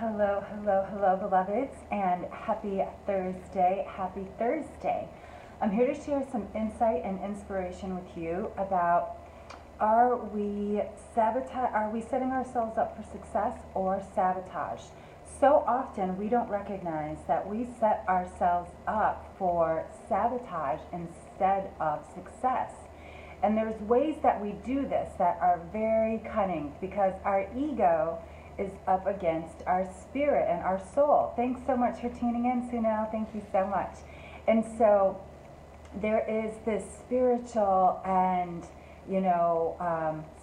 Hello, hello, hello, beloveds, and happy Thursday. Happy Thursday. I'm here to share some insight and inspiration with you about are we setting ourselves up for success or sabotage? So often we don't recognize that we set ourselves up for sabotage instead of success. And there's ways that we do this that are very cunning because our ego is up against our spirit and our soul. Thanks so much for tuning in, Sunil. Thank you so much. And so there is this spiritual and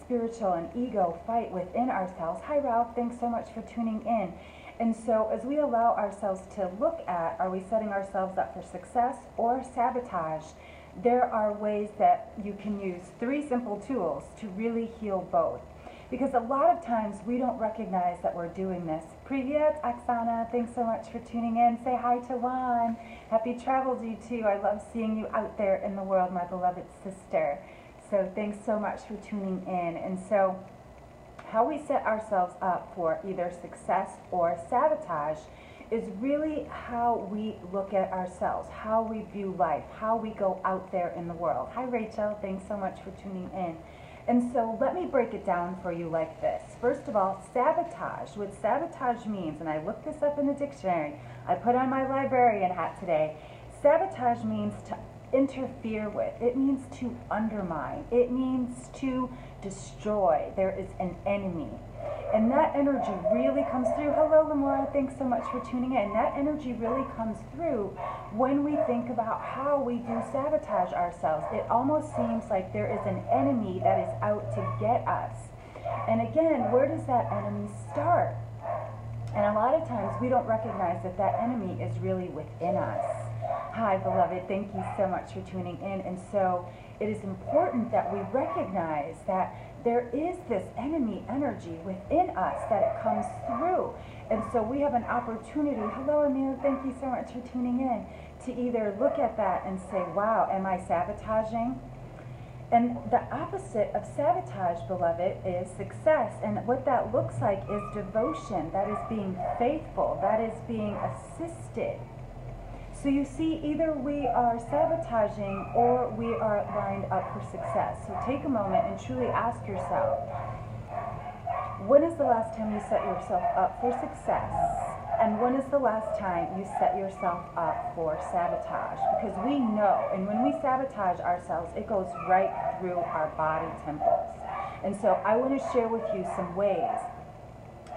spiritual and ego fight within ourselves. Hi, Ralph. Thanks so much for tuning in. And so as we allow ourselves to look at, are we setting ourselves up for success or sabotage? There are ways that you can use 3 simple tools to really heal both. Because a lot of times we don't recognize that we're doing this. Privyet, Oksana, thanks so much for tuning in. Say hi to Juan. Happy travel to you too. I love seeing you out there in the world, my beloved sister. So thanks so much for tuning in. And so how we set ourselves up for either success or sabotage is really how we look at ourselves, how we view life, how we go out there in the world. Hi Rachel, thanks so much for tuning in. And so let me break it down for you like this. First of all, sabotage. What sabotage means, and I looked this up in the dictionary, I put on my librarian hat today. Sabotage means to interfere with. It means to undermine. It means to destroy. There is an enemy. And that energy really comes through. Hello, Lamora. Thanks so much for tuning in. That energy really comes through when we think about how we do sabotage ourselves. It almost seems like there is an enemy that is out to get us. And again, where does that enemy start? And a lot of times we don't recognize that that enemy is really within us. Hi, beloved. Thank you so much for tuning in. And so it is important that we recognize that there is this enemy energy within us, that it comes through. And so we have an opportunity, hello Amir, thank you so much for tuning in, to either look at that and say, wow, am I sabotaging? And the opposite of sabotage, beloved, is success. And what that looks like is devotion. That is being faithful. That is being assisted. So you see, either we are sabotaging or we are lined up for success. So take a moment and truly ask yourself, when is the last time you set yourself up for success? And when is the last time you set yourself up for sabotage? Because we know, and when we sabotage ourselves, it goes right through our body temples. And so I want to share with you some ways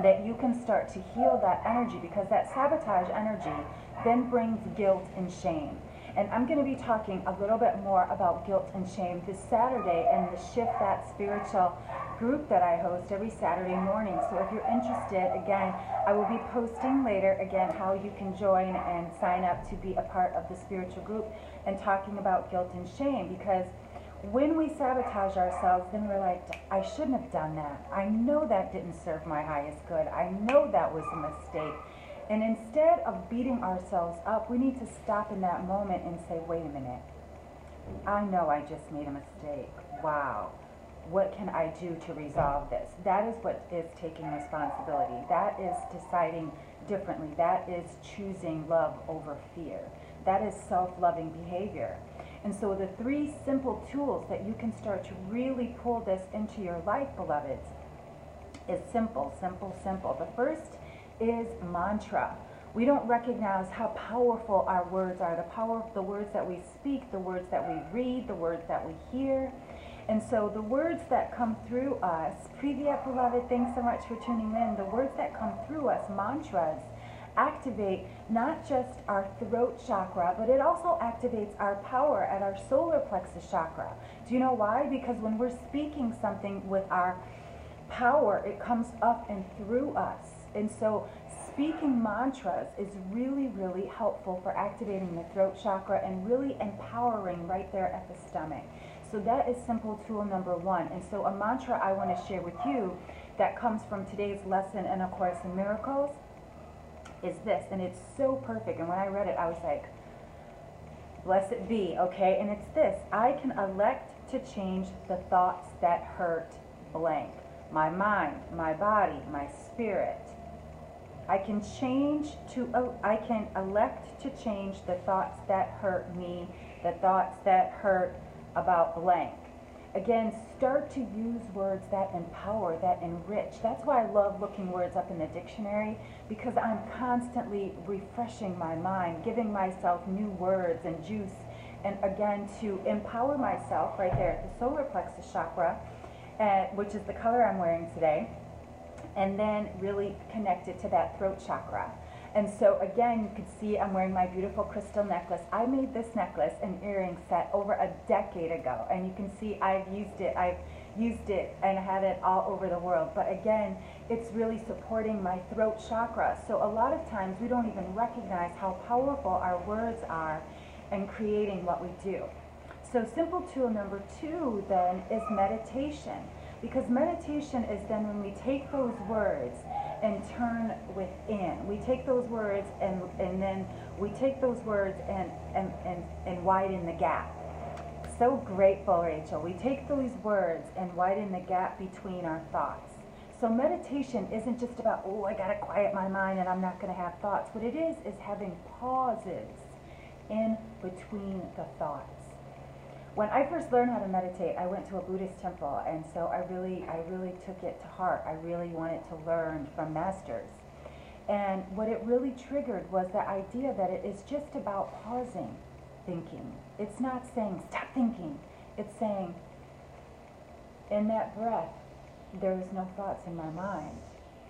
that you can start to heal that energy, because that sabotage energy then brings guilt and shame. And I'm going to be talking a little bit more about guilt and shame this Saturday in the Shift That Spiritual group that I host every Saturday morning. So if you're interested, again, I will be posting later, again, how you can join and sign up to be a part of the spiritual group and talking about guilt and shame. Because when we sabotage ourselves, then we're like, I shouldn't have done that. I know that didn't serve my highest good. I know that was a mistake. And instead of beating ourselves up, we need to stop in that moment and say, wait a minute. I know I just made a mistake. Wow. What can I do to resolve this? That is what is taking responsibility. That is deciding differently. That is choosing love over fear. That is self-loving behavior. And so the 3 simple tools that you can start to really pull this into your life, beloveds, is simple, simple, simple. The first is mantra. We don't recognize how powerful our words are, the power of the words that we speak, the words that we read, the words that we hear. And so the words that come through us, Privyat, beloved, thanks so much for tuning in. The words that come through us, mantras, activate not just our throat chakra, but it also activates our power at our solar plexus chakra. Do you know why? Because when we're speaking something with our power, it comes up and through us. And so speaking mantras is really, really helpful for activating the throat chakra and really empowering right there at the stomach. So that is simple tool number 1. And so a mantra I want to share with you that comes from today's lesson in A Course in Miracles is this. And it's so perfect. And when I read it, I was like, blessed be, okay? And it's this: I can elect to change the thoughts that hurt blank. My mind, my body, my spirit. I can I can elect to change the thoughts that hurt me, the thoughts that hurt about blank. Again, start to use words that empower, that enrich. That's why I love looking words up in the dictionary, because I'm constantly refreshing my mind, giving myself new words and juice, and again, to empower myself right there at the solar plexus chakra, which is the color I'm wearing today, and then really connect it to that throat chakra. And so again, you can see I'm wearing my beautiful crystal necklace. I made this necklace and earring set over a decade ago, and you can see I've used it and had it all over the world. But again, it's really supporting my throat chakra. So a lot of times we don't even recognize how powerful our words are in creating what we do. So simple tool number 2 then is meditation. Because meditation is then when we take those words and turn within. We take those words and then we take those words and widen the gap. So grateful, Rachel. We take those words and widen the gap between our thoughts. So meditation isn't just about, oh, I gotta quiet my mind and I'm not gonna have thoughts. What it is having pauses in between the thoughts. When I first learned how to meditate, I went to a Buddhist temple, and so I really took it to heart. I really wanted to learn from masters. And what it really triggered was the idea that it is just about pausing thinking. It's not saying, stop thinking. It's saying, in that breath, there is no thoughts in my mind.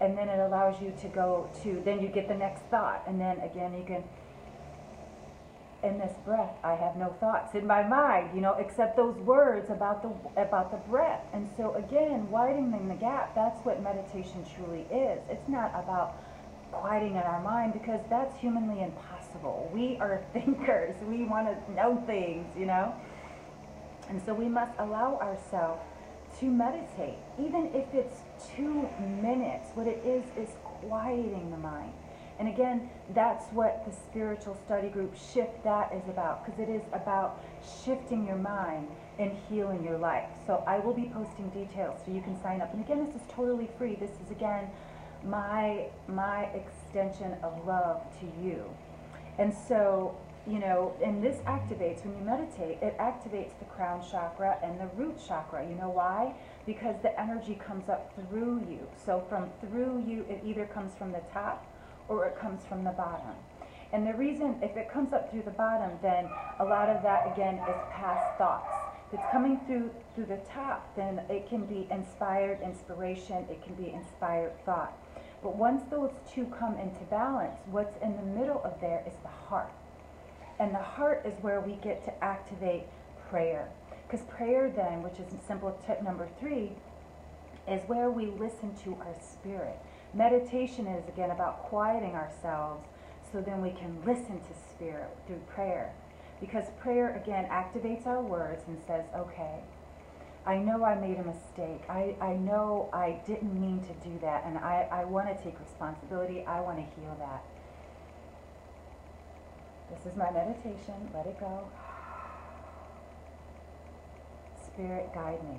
And then it allows you to go to, then you get the next thought, and then again you can, in this breath, I have no thoughts in my mind, except those words about the breath. And so again, widening the gap, that's what meditation truly is. It's not about quieting in our mind, because that's humanly impossible. We are thinkers. We want to know things, And so we must allow ourselves to meditate, even if it's 2 minutes. What it is quieting the mind. And again, that's what the spiritual study group Shift That is about, because it is about shifting your mind and healing your life. So I will be posting details so you can sign up. And again, this is totally free. This is, again, my extension of love to you. And so, and this activates, when you meditate, it activates the crown chakra and the root chakra. You know why? Because the energy comes up through you. So from through you, it either comes from the top or it comes from the bottom. And the reason, if it comes up through the bottom, then a lot of that, again, is past thoughts. If it's coming through the top, then it can be inspired inspiration, it can be inspired thought. But once those two come into balance, what's in the middle of there is the heart. And the heart is where we get to activate prayer. Because prayer then, which is simple tip number 3, is where we listen to our spirit. Meditation is, again, about quieting ourselves so then we can listen to spirit through prayer. Because prayer, again, activates our words and says, okay, I know I made a mistake. I know I didn't mean to do that, and I want to take responsibility. I want to heal that. This is my meditation. Let it go. Spirit, guide me.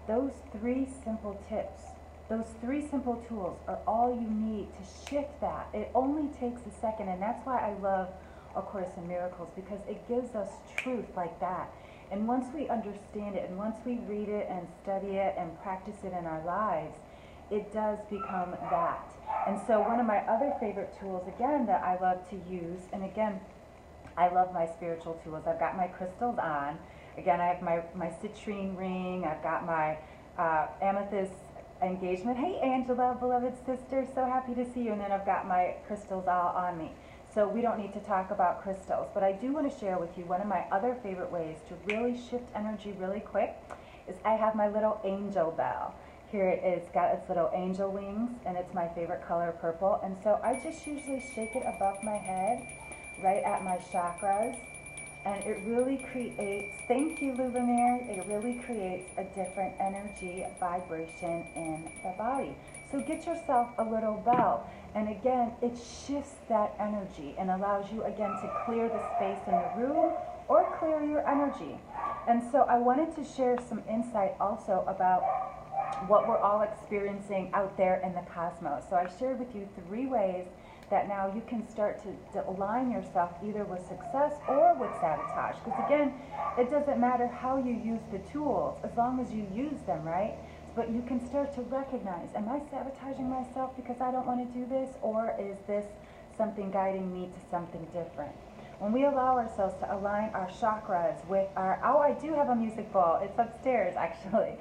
Those 3 simple tips, those 3 simple tools are all you need to shift that. It only takes a second, and that's why I love A Course in Miracles, because it gives us truth like that. And once we understand it, and once we read it and study it and practice it in our lives, it does become that. And so one of my other favorite tools, again, that I love to use, and again, I love my spiritual tools. I've got my crystals on. Again, I have my citrine ring. I've got my amethyst engagement. Hey, Angela, beloved sister, so happy to see you. And then I've got my crystals all on me. So we don't need to talk about crystals, but I do want to share with you one of my other favorite ways to really shift energy really quick is I have my little angel bell. Here it is, got its little angel wings, and it's my favorite color, purple. And so I just usually shake it above my head, right at my chakras, and it really creates, thank you, Lubomir, it really creates a different energy vibration in the body. So get yourself a little bell, and again, it shifts that energy and allows you, again, to clear the space in the room or clear your energy. And so I wanted to share some insight also about what we're all experiencing out there in the cosmos. So I shared with you 3 ways that now you can start to align yourself either with success or with sabotage. Because again, it doesn't matter how you use the tools as long as you use them, right? But you can start to recognize, am I sabotaging myself because I don't want to do this, or is this something guiding me to something different? When we allow ourselves to align our chakras with our, oh, I do have a music bowl. It's upstairs, actually.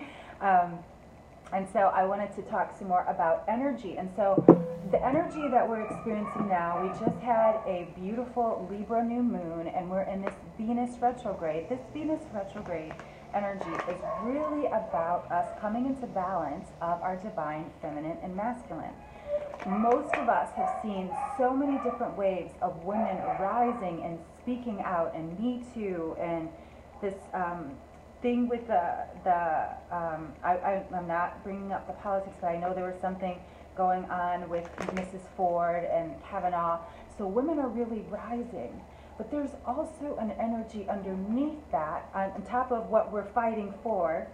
And so I wanted to talk some more about energy. And so the energy that we're experiencing now, we just had a beautiful Libra new moon, and we're in this Venus retrograde. This Venus retrograde energy is really about us coming into balance of our divine feminine and masculine. Most of us have seen so many different waves of women rising and speaking out, and Me Too, and this thing with I'm not bringing up the politics, but I know there was something going on with Mrs. Ford and Kavanaugh. So women are really rising. But there's also an energy underneath that, on top of what we're fighting for,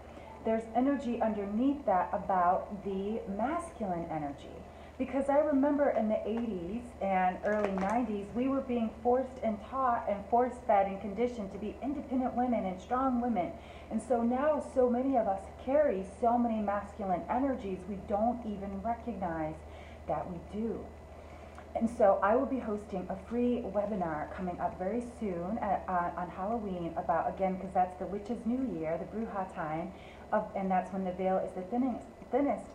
there's energy underneath that about the masculine energy. Because I remember in the 80s and early 90s, we were being forced and taught and force-fed and conditioned to be independent women and strong women. And so now so many of us carry so many masculine energies, we don't even recognize that we do. And so I will be hosting a free webinar coming up very soon on Halloween about, again, because that's the Witch's New Year, the Bruja time, and that's when the veil is the thinnest,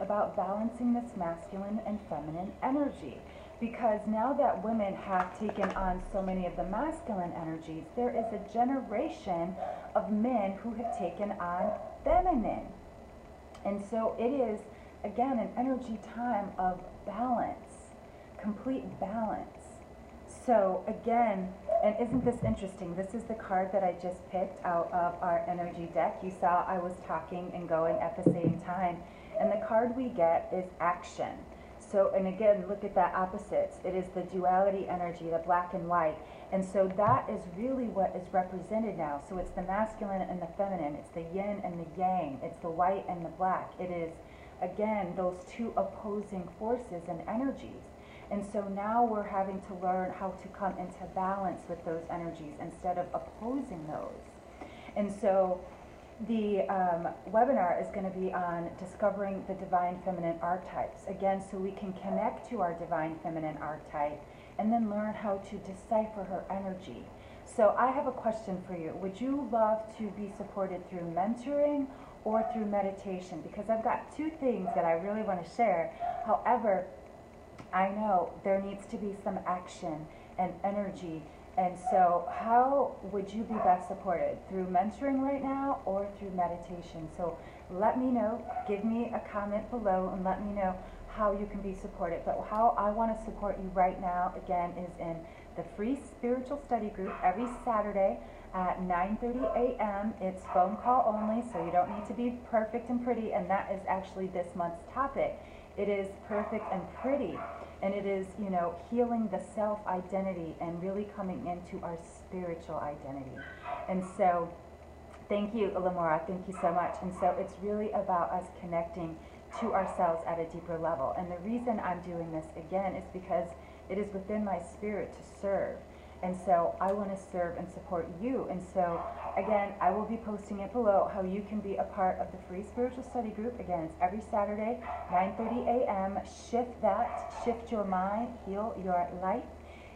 about balancing this masculine and feminine energy. Because now that women have taken on so many of the masculine energies, there is a generation of men who have taken on feminine. And so it is, again, an energy time of balance, complete balance. So again, and isn't this interesting? This is the card that I just picked out of our energy deck. You saw I was talking and going at the same time. And the card we get is action. So, and again, look at that opposites. It is the duality energy, the black and white. And so that is really what is represented now. So it's the masculine and the feminine. It's the yin and the yang. It's the white and the black. It is, again, those two opposing forces and energies. And so now we're having to learn how to come into balance with those energies instead of opposing those. And so the webinar is going to be on discovering the divine feminine archetypes. Again, so we can connect to our divine feminine archetype and then learn how to decipher her energy. So I have a question for you. Would you love to be supported through mentoring or through meditation? Because I've got 2 things that I really want to share. However, I know there needs to be some action and energy. And so how would you be best supported? Through mentoring right now or through meditation? So let me know. Give me a comment below and let me know how you can be supported. But how I want to support you right now, again, is in the free spiritual study group every Saturday at 9:30 a.m. It's phone call only, so you don't need to be perfect and pretty. And that is actually this month's topic. It is perfect and pretty. And it is, you know, healing the self-identity and really coming into our spiritual identity. And so, thank you, Lamora. Thank you so much. And so it's really about us connecting to ourselves at a deeper level. And the reason I'm doing this, again, is because it is within my spirit to serve. And so I want to serve and support you. And so, again, I will be posting it below how you can be a part of the free spiritual study group. Again, it's every Saturday, 9:30 a.m. Shift your mind, heal your life.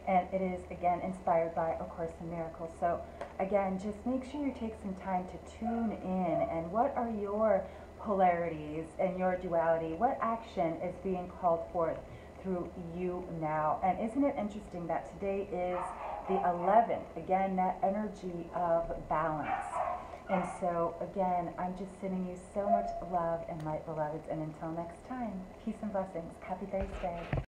And it is, again, inspired by A Course in Miracles. So, again, just make sure you take some time to tune in. And what are your polarities and your duality? What action is being called forth through you now? And isn't it interesting that today is the 11th, again, that energy of balance. And so, again, I'm just sending you so much love and light, beloveds. And until next time, peace and blessings. Happy Thursday.